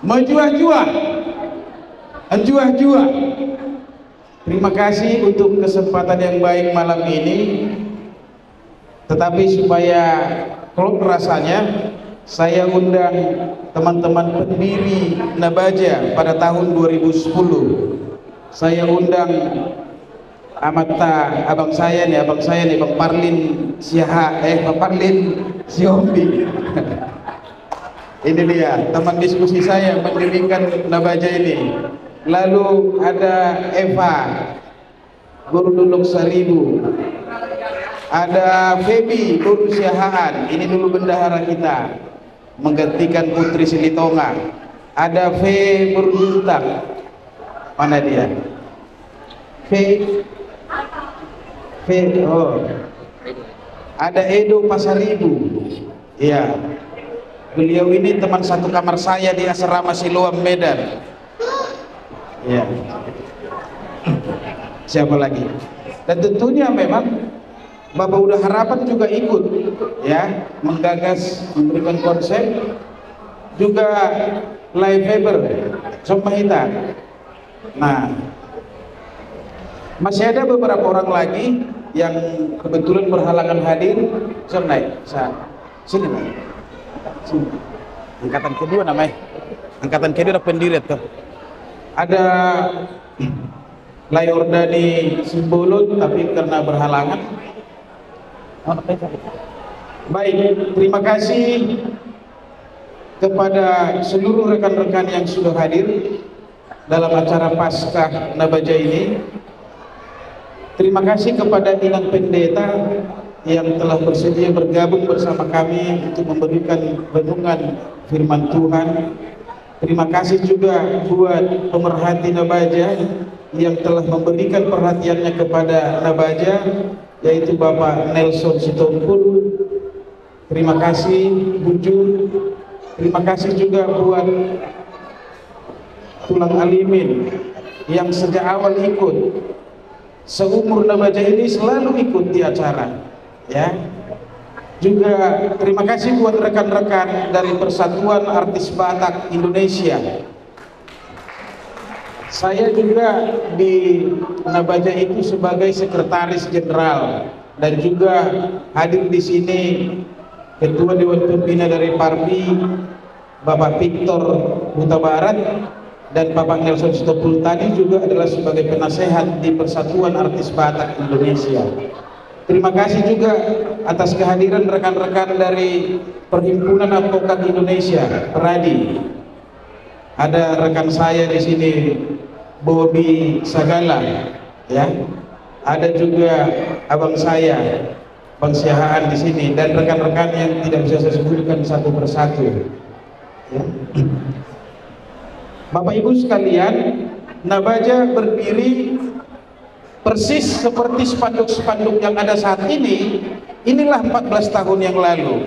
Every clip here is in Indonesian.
Menjuah-juah, menjuah-juah. Terima kasih untuk kesempatan yang baik malam ini. Tetapi supaya klop rasanya, saya undang teman-teman pendiri Nabaja pada tahun 2010. Saya undang abang saya nih, Bang Parlin Bang Parlin Siombi. Ini dia teman diskusi saya yang mendirikan Nabaja ini. Lalu ada Eva Guru Duluk Seribu, ada Febi Guru Siahaan, ini dulu bendahara kita menggantikan Putri Silitonga. Ada V Berjuntang, mana dia? Oh, ada Edo Pasaribu. Iya, beliau ini teman satu kamar saya di asrama Siloam Medan. Ya. Siapa lagi? Dan tentunya memang Bapak Udah Harapan juga ikut ya, menggagas, memberikan konsep, juga Live Faber Sompahita. Nah, masih ada beberapa orang lagi yang kebetulan berhalangan hadir. Sini, sini. Angkatan kedua namanya. Angkatan kedua pendiri tuh. Ada Layordani Simbolon, tapi karena berhalangan. Baik, terima kasih kepada seluruh rekan-rekan yang sudah hadir dalam acara Paskah Nabaja ini. Terima kasih kepada Inang Pendeta yang telah bersedia bergabung bersama kami untuk memberikan renungan firman Tuhan. Terima kasih juga buat pemerhati Nabaja yang telah memberikan perhatiannya kepada Nabaja, yaitu Bapak Nelson Sitompul. Terima kasih Bujur. Terima kasih juga buat Tulang Alimin yang sejak awal ikut, seumur Nabaja ini selalu ikut di acara ya. Juga terima kasih buat rekan-rekan dari Persatuan Artis Batak Indonesia. Saya juga di Nabaja itu sebagai sekretaris jenderal, dan juga hadir di sini Ketua Dewan Pembina dari Parpi, Bapak Victor Huta Barat, dan Bapak Nelson Sitompul tadi juga adalah sebagai penasehat di Persatuan Artis Batak Indonesia. Terima kasih juga atas kehadiran rekan-rekan dari Perhimpunan Advokat Indonesia, Peradi. Ada rekan saya di sini, Bobby Sagala, ya. Ada juga abang saya, Bang Siahaan di sini, dan rekan-rekan yang tidak bisa saya sebutkan satu persatu. Ya. Bapak Ibu sekalian, Nabaja berdiri persis seperti spanduk-spanduk yang ada saat ini. Inilah 14 tahun yang lalu.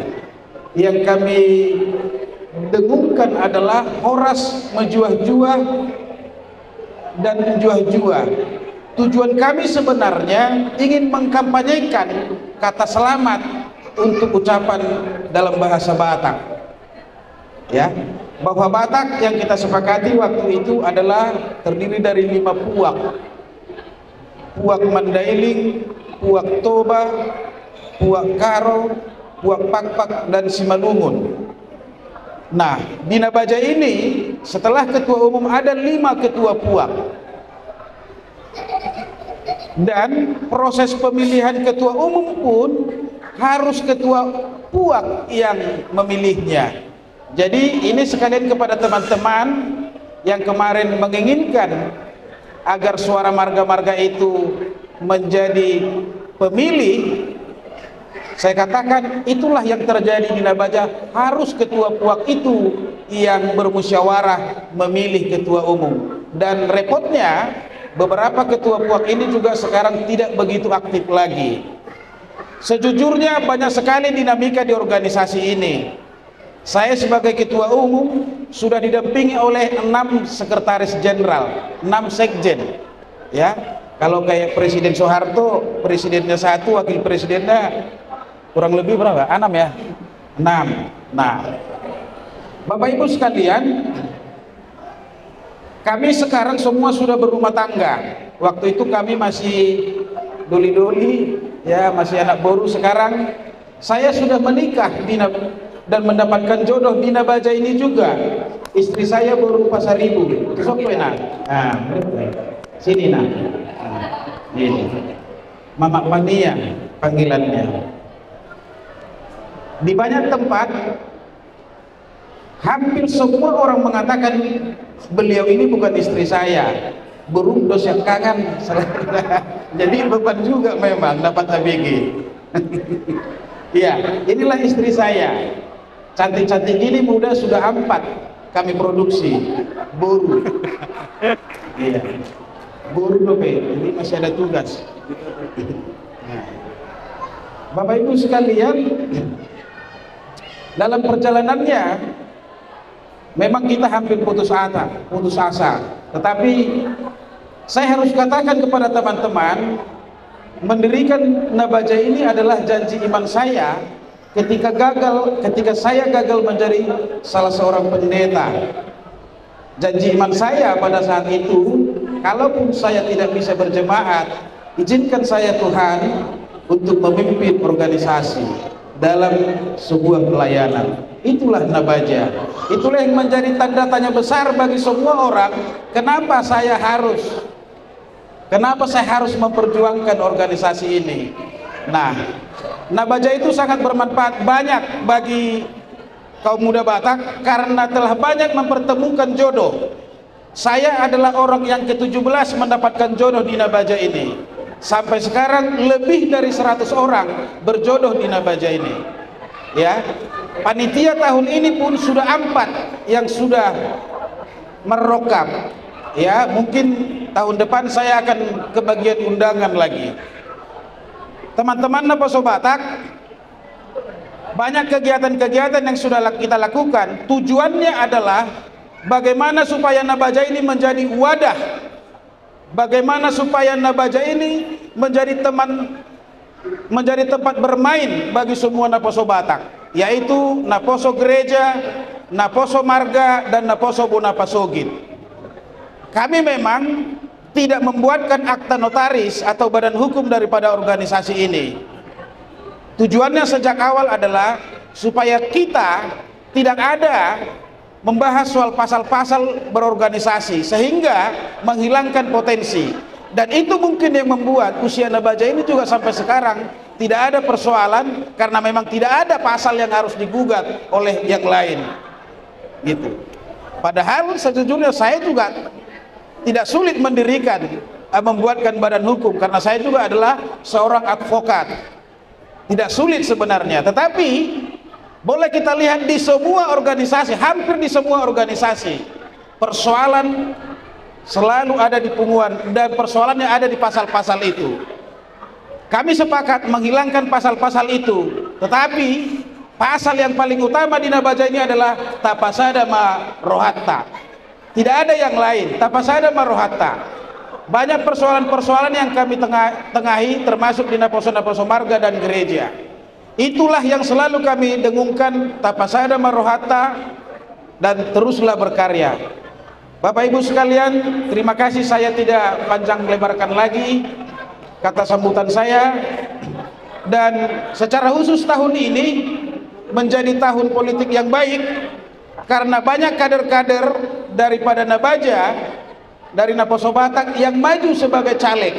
Yang kami dengungkan adalah horas menjuah-juah dan menjuah-juah. Tujuan kami sebenarnya ingin mengkampanyekan kata selamat untuk ucapan dalam bahasa Batak. Ya, bahwa Batak yang kita sepakati waktu itu adalah terdiri dari 5 puak. Puak Mandailing, Puak Toba, Puak Karo, Puak Pakpak, dan Simalungun. Nah, di Nabaja ini setelah ketua umum ada 5 ketua puak, dan proses pemilihan ketua umum pun harus ketua puak yang memilihnya. Jadi ini sekalian kepada teman-teman yang kemarin menginginkan agar suara marga-marga itu menjadi pemilih, saya katakan itulah yang terjadi di Nabaja. Harus ketua puak itu yang bermusyawarah memilih ketua umum. Dan repotnya beberapa ketua puak ini juga sekarang tidak begitu aktif lagi. Sejujurnya banyak sekali dinamika di organisasi ini. Saya sebagai ketua umum sudah didampingi oleh 6 sekretaris jenderal, 6 sekjen. Ya, kalau kayak Presiden Soeharto, presidennya 1, wakil presidennya kurang lebih berapa? 6 ya? 6. Nah, Bapak Ibu sekalian, Kami sekarang semua sudah berumah tangga. Waktu itu kami masih doli-doli, ya masih anak baru. Sekarang saya sudah menikah dan mendapatkan jodoh di Nabaja ini juga. Istri saya baru Pasaribu. Sok nak. Nah, sini nak. Ini Mama Mania panggilannya. Di banyak tempat hampir semua orang mengatakan beliau ini bukan istri saya, burung dos yang kangen. Jadi beban juga memang dapat ABG. Ya, inilah istri saya. Cantik-cantik gini, muda sudah 4 kami produksi buru. Iya, buru dope. Jadi masih ada tugas. Nah, Bapak Ibu sekalian, dalam perjalanannya memang kita hampir putus asa. Tetapi saya harus katakan kepada teman-teman, mendirikan Nabaja ini adalah janji iman saya ketika saya gagal menjadi salah seorang pendeta. Janji iman saya pada saat itu, kalaupun saya tidak bisa berjemaat, izinkan saya Tuhan untuk memimpin organisasi dalam sebuah pelayanan. Itulah Nabaja. Itulah yang menjadi tanda tanya besar bagi semua orang. Kenapa saya harus memperjuangkan organisasi ini? Nah, Nabaja itu sangat bermanfaat banyak bagi kaum muda Batak karena telah banyak mempertemukan jodoh. Saya adalah orang yang ke-17 mendapatkan jodoh di Nabaja ini. Sampai sekarang lebih dari 100 orang berjodoh di Nabaja ini. Ya, panitia tahun ini pun sudah 4 yang sudah merokap. Ya, mungkin tahun depan saya akan kebagian undangan lagi. Teman-teman Naposo Batak, banyak kegiatan-kegiatan yang sudah kita lakukan. Tujuannya adalah bagaimana supaya Nabaja ini menjadi wadah, bagaimana supaya Nabaja ini menjadi tempat bermain bagi semua Naposo Batak, yaitu Naposo Gereja, Naposo Marga, dan Naposo Bonapasogit. Kami memang tidak membuatkan akta notaris atau badan hukum daripada organisasi ini. Tujuannya sejak awal adalah supaya kita tidak ada membahas soal pasal-pasal berorganisasi sehingga menghilangkan potensi. Dan itu mungkin yang membuat usia Nabaja ini juga sampai sekarang tidak ada persoalan, karena memang tidak ada pasal yang harus digugat oleh yang lain gitu. Padahal sejujurnya saya juga tidak sulit membuatkan badan hukum, karena saya juga adalah seorang advokat. Tidak sulit sebenarnya, tetapi boleh kita lihat di semua organisasi, hampir di semua organisasi, persoalan selalu ada di punguan, dan persoalannya ada di pasal-pasal itu. Kami sepakat menghilangkan pasal-pasal itu, tetapi pasal yang paling utama di Nabaja ini adalah Tapasada ma Rohatta. Tidak ada yang lain, Tapasada ma Rohatta. Banyak persoalan-persoalan yang kami tengahi, termasuk di Naposo Marga dan gereja. Itulah yang selalu kami dengungkan, Tapasada ma Rohatta, dan teruslah berkarya. Bapak Ibu sekalian, terima kasih. Saya tidak panjang lebarkan lagi kata sambutan saya. Dan secara khusus tahun ini menjadi tahun politik yang baik, karena banyak kader-kader daripada Nabaja, dari Naposo Batak yang maju sebagai caleg,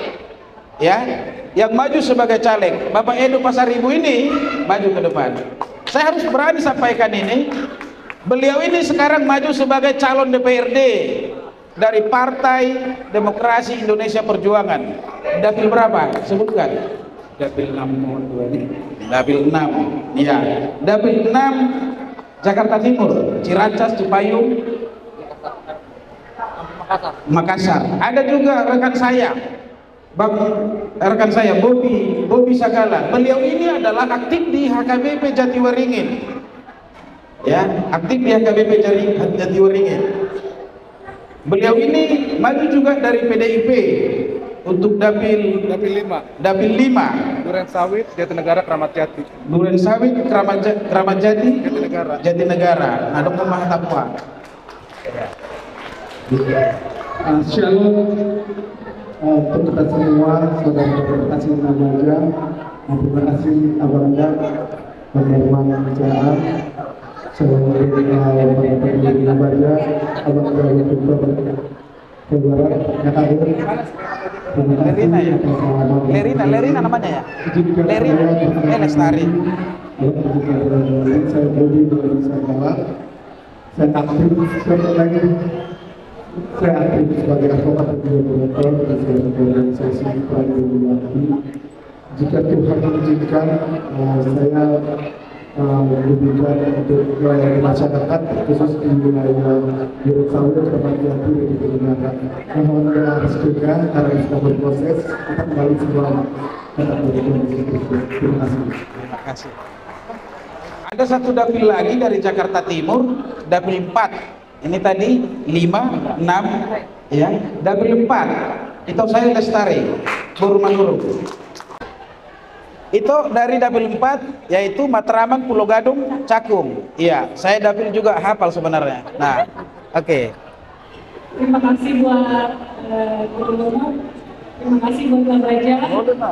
ya, yang maju sebagai caleg. Bapak Edo Pasaribu ini maju ke depan. Saya harus berani sampaikan ini. Beliau ini sekarang maju sebagai calon DPRD dari Partai Demokrasi Indonesia Perjuangan. Dapil berapa? Sebutkan. Dapil 6. Dapil 6. Ya. Dapil 6 Jakarta Timur, Ciracas, Cipayung, Makassar. Ada juga rekan saya, Bobi Sagala. Beliau ini adalah aktif di HKBP Jatiwaringin. Ya, aktif di HKBP Jatiwaringin. Beliau ini maju juga dari PDIP untuk Dapil 5. Dapil 5. Duren Sawit, Jatinegara, Kramat Jati. Duren Sawit, Kramat Jati, Jatinegara. Nah, Dr. Mahatapwa. Shalom untuk kita semua, saudara asli Nabaja, maupun asli Abangga, penerima kerjaan, seluruh para pendiri Nabaja, Abangga Youtuber, saudara yang hadir. Lerina ya? Lerina namanya ya? Lerina, Lestari. Saya Budi dari Sabara. Saya aktif lagi. Saya aktif sebagai advokat dan moderator di organisasi Pradewati. Jika Tuhan mengizinkan, saya lebihkan untuk melayani masyarakat khusus di wilayah Yerusalem, Kramat Jati, di Telangana. Mohon restunya karena sudah berproses. Kita kembali semua tetap berkondisi. Terima kasih. Terima kasih. Ada satu dapil lagi dari Jakarta Timur, dapil 4. Ini tadi 5, 6, ya. Dapil 4. Itu saya Lestari, Burmanurung. Itu dari dapil 4, yaitu Matraman, Pulau Gadung, Cakung. Iya, saya dapil juga hafal sebenarnya. Nah, oke. Terima kasih buat Gubernur. Terima kasih buat Nabaja.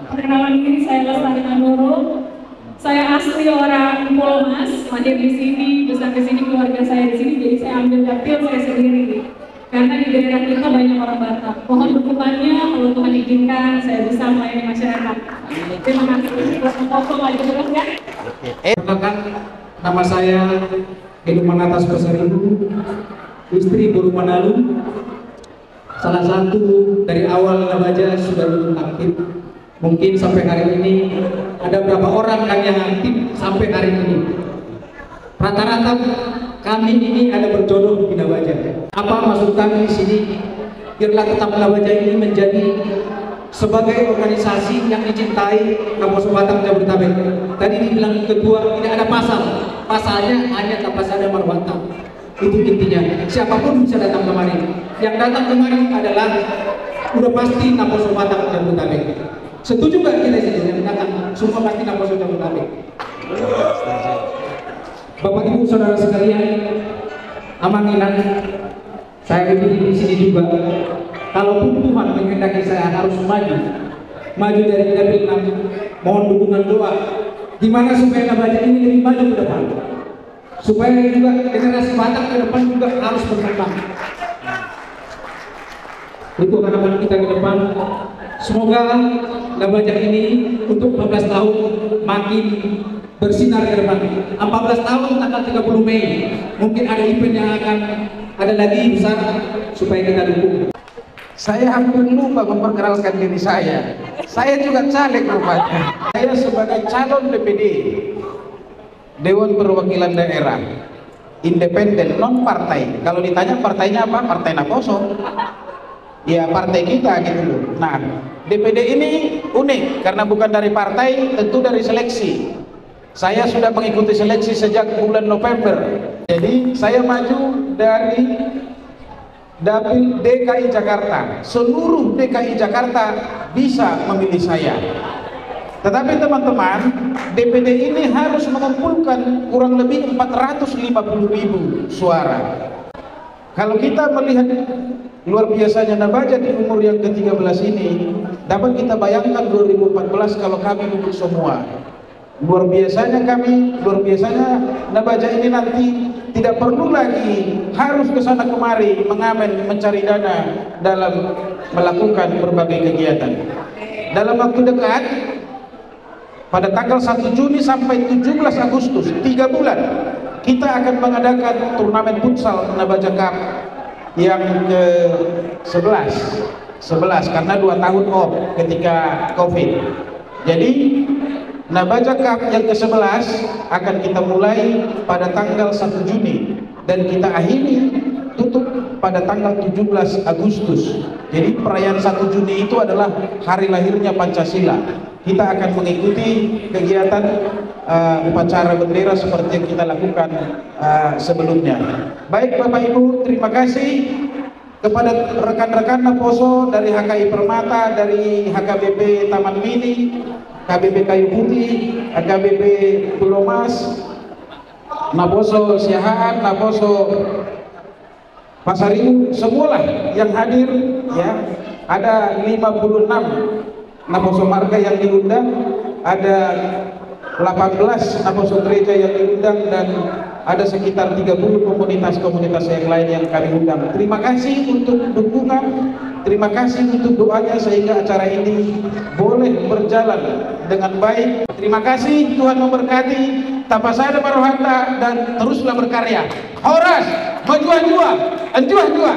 Perkenalan diri, saya Lestari Nurul. Saya asli orang Pulau Mas, lahir di sini, besar di sini, keluarga saya di sini. Jadi saya ambil dapil saya sendiri. Karena di daerah kita banyak orang Batak. Mohon dukungannya, kalau Tuhan izinkan, saya bisa melayani masyarakat. Terima kasih. Kosong lagi terus ya. Perkenalkan, nama saya Eluman Atas Perseribu, istri Buru Manalu. Salah satu dari awal Nabaja sudah aktif. Mungkin sampai hari ini ada berapa orang kan yang aktif sampai hari ini. Rata-rata kami ini ada berjodoh di Nabaja. Apa maksud kami di sini? Biarlah tetap Nabaja ini menjadi sebagai organisasi yang dicintai Kabupaten Batang Jabodetabek. Tadi dibilang ketua tidak ada pasal, pasalnya hanya Kapasada Marwata. Itu intinya. Siapapun bisa datang kemari. Yang datang kemari adalah udah pasti Kabupaten Batang Jabodetabek. Setuju nggak kita sini yang datang? Semua pasti Kabupaten Jabodetabek. Bapak Ibu Saudara sekalian, amanginan saya ini di sini juga. Kalaupun Tuhan menghendaki saya harus maju dari dapil 6, mohon dukungan doa. Gimana supaya Nabaja ini lebih maju ke depan, supaya juga generasi Batak ke depan juga harus berkembang. Itu harapan kita ke depan. Semoga Nabaja ini untuk 14 tahun makin bersinar ke depan. 14 tahun tanggal 30 Mei mungkin ada event yang akan ada lagi besar supaya kita dukung. Saya hampir lupa memperkenalkan diri saya. Saya juga caleg rupanya. Saya sebagai calon DPD Dewan Perwakilan Daerah, independen, non partai. Kalau ditanya partainya apa? Partai Naposo. Ya partai kita gitu loh. Nah, DPD ini unik karena bukan dari partai, tentu dari seleksi. Saya sudah mengikuti seleksi sejak bulan November. Jadi saya maju dari dapil DKI Jakarta. Seluruh DKI Jakarta bisa memilih saya. Tetapi teman-teman, DPD ini harus mengumpulkan kurang lebih 450.000 suara. Kalau kita melihat luar biasanya Nabaja di umur yang ke-13 ini, dapat kita bayangkan 2014 kalau kami duduk semua. Luar biasanya Nabaja ini nanti tidak perlu lagi harus ke sana kemari mengamen mencari dana dalam melakukan berbagai kegiatan. Dalam waktu dekat, pada tanggal 1 Juni sampai 17 Agustus, 3 bulan, kita akan mengadakan turnamen futsal Nabaja Cup yang ke-11 karena 2 tahun off ketika Covid. Jadi Nabaja Cup yang ke-11 akan kita mulai pada tanggal 1 Juni dan kita akhiri tutup pada tanggal 17 Agustus. Jadi perayaan 1 Juni itu adalah hari lahirnya Pancasila. Kita akan mengikuti kegiatan upacara bendera seperti yang kita lakukan sebelumnya. Baik Bapak Ibu, terima kasih kepada rekan-rekan Naposo dari HKI Permata, dari HKBP Taman Mini, KBP Kayu Putih, HKBP Pulau Mas, Naposo Siahaan, Naposo Pasaribu semualah yang hadir, ya. Ada 56 Naposo Marga yang diundang, ada 18 Naposo Gereja yang diundang, dan ada sekitar 30 komunitas-komunitas yang lain yang kami undang. Terima kasih untuk dukungan, terima kasih untuk doanya sehingga acara ini boleh berjalan dengan baik. Terima kasih, Tuhan memberkati. Tapasada Marohata, dan teruslah berkarya. Horas, maju-jua, enjuah-jua.